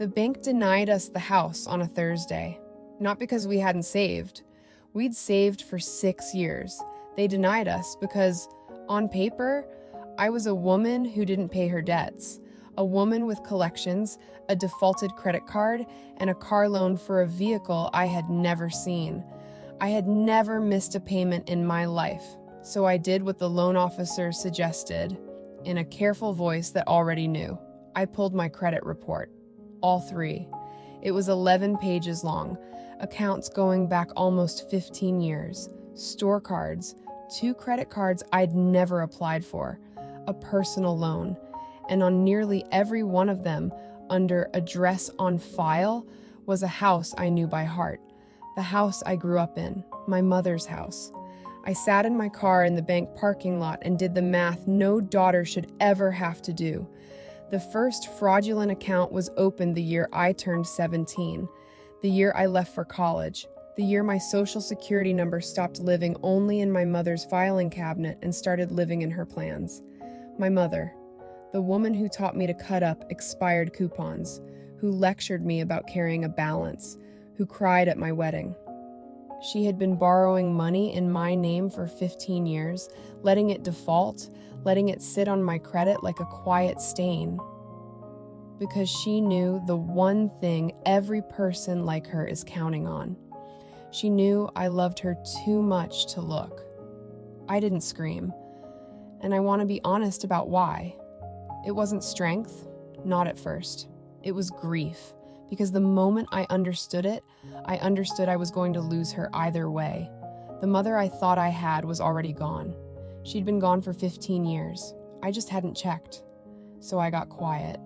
The bank denied us the house on a Thursday, not because we hadn't saved. We'd saved for 6 years. They denied us because, on paper, I was a woman who didn't pay her debts, a woman with collections, a defaulted credit card, and a car loan for a vehicle I had never seen. I had never missed a payment in my life, so I did what the loan officer suggested, in a careful voice that already knew. I pulled my credit report. All 3. It was 11 pages long, accounts going back almost 15 years, store cards, 2 credit cards I'd never applied for, a personal loan, and on nearly every one of them, under address on file, was a house I knew by heart, the house I grew up in, my mother's house. I sat in my car in the bank parking lot and did the math no daughter should ever have to do. The first fraudulent account was opened the year I turned 17, the year I left for college, the year my social security number stopped living only in my mother's filing cabinet and started living in her plans. My mother, the woman who taught me to cut up expired coupons, who lectured me about carrying a balance, who cried at my wedding. She had been borrowing money in my name for 15 years, letting it default, letting it sit on my credit like a quiet stain. Because she knew the one thing every person like her is counting on. She knew I loved her too much to look. I didn't scream, and I want to be honest about why. It wasn't strength, not at first. It was grief, because the moment I understood it, I understood I was going to lose her either way. The mother I thought I had was already gone. She'd been gone for 15 years. I just hadn't checked. So I got quiet.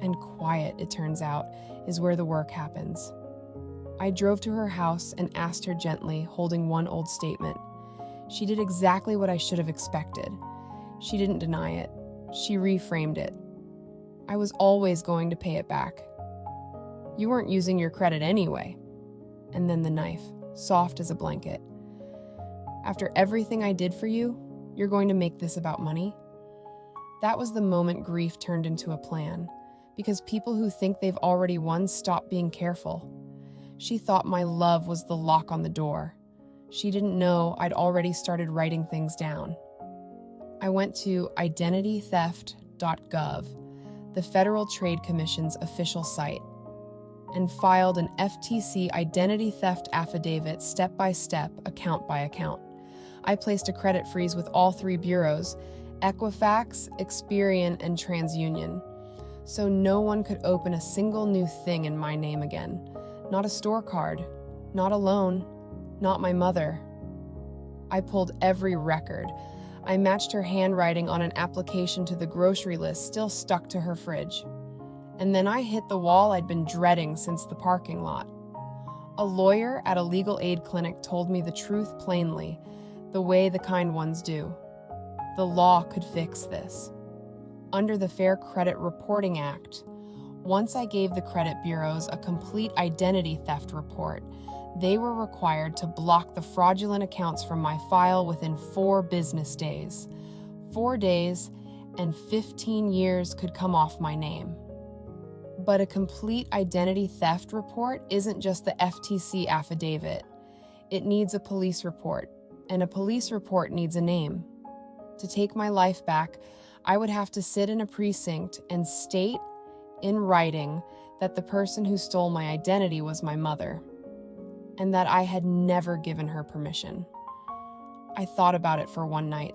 And quiet, it turns out, is where the work happens. I drove to her house and asked her gently, holding one old statement. She did exactly what I should have expected. She didn't deny it. She reframed it. I was always going to pay it back. You weren't using your credit anyway. And then the knife, soft as a blanket. After everything I did for you, you're going to make this about money? That was the moment grief turned into a plan, because people who think they've already won stop being careful. She thought my love was the lock on the door. She didn't know I'd already started writing things down. I went to IdentityTheft.gov, the Federal Trade Commission's official site, and filed an FTC identity theft affidavit step by step, account by account. I placed a credit freeze with all 3 bureaus, Equifax, Experian, and TransUnion, so no one could open a single new thing in my name again. Not a store card, not a loan, not my mother. I pulled every record. I matched her handwriting on an application to the grocery list still stuck to her fridge. And then I hit the wall I'd been dreading since the parking lot. A lawyer at a legal aid clinic told me the truth plainly, the way the kind ones do. The law could fix this. Under the Fair Credit Reporting Act, once I gave the credit bureaus a complete identity theft report, they were required to block the fraudulent accounts from my file within 4 business days. 4 days, and 15 years could come off my name. But a complete identity theft report isn't just the FTC affidavit. It needs a police report, and a police report needs a name. To take my life back, I would have to sit in a precinct and state, in writing, that the person who stole my identity was my mother, and that I had never given her permission. I thought about it for one night.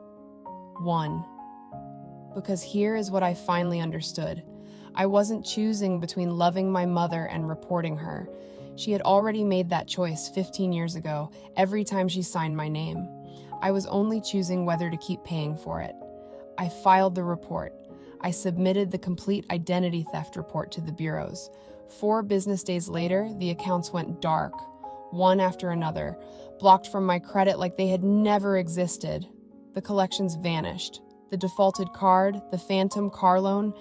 Because here is what I finally understood. I wasn't choosing between loving my mother and reporting her. She had already made that choice 15 years ago, every time she signed my name. I was only choosing whether to keep paying for it. I filed the report. I submitted the complete identity theft report to the bureaus. 4 business days later, the accounts went dark, one after another, blocked from my credit like they had never existed. The collections vanished. The defaulted card, the phantom car loan,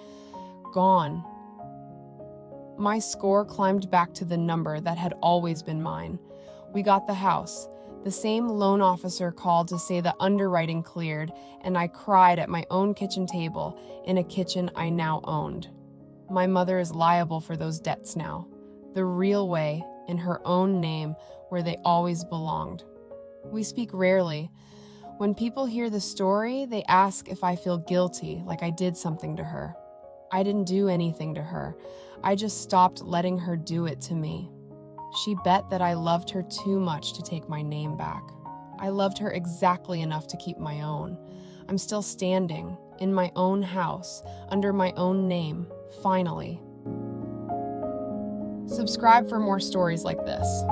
gone. My score climbed back to the number that had always been mine. We got the house. The same loan officer called to say the underwriting cleared, and I cried at my own kitchen table in a kitchen I now owned. My mother is liable for those debts now, the real way, in her own name, where they always belonged. We speak rarely. When people hear the story, they ask if I feel guilty, like I did something to her. I didn't do anything to her. I just stopped letting her do it to me. She bet that I loved her too much to take my name back. I loved her exactly enough to keep my own. I'm still standing, in my own house, under my own name, finally. Subscribe for more stories like this.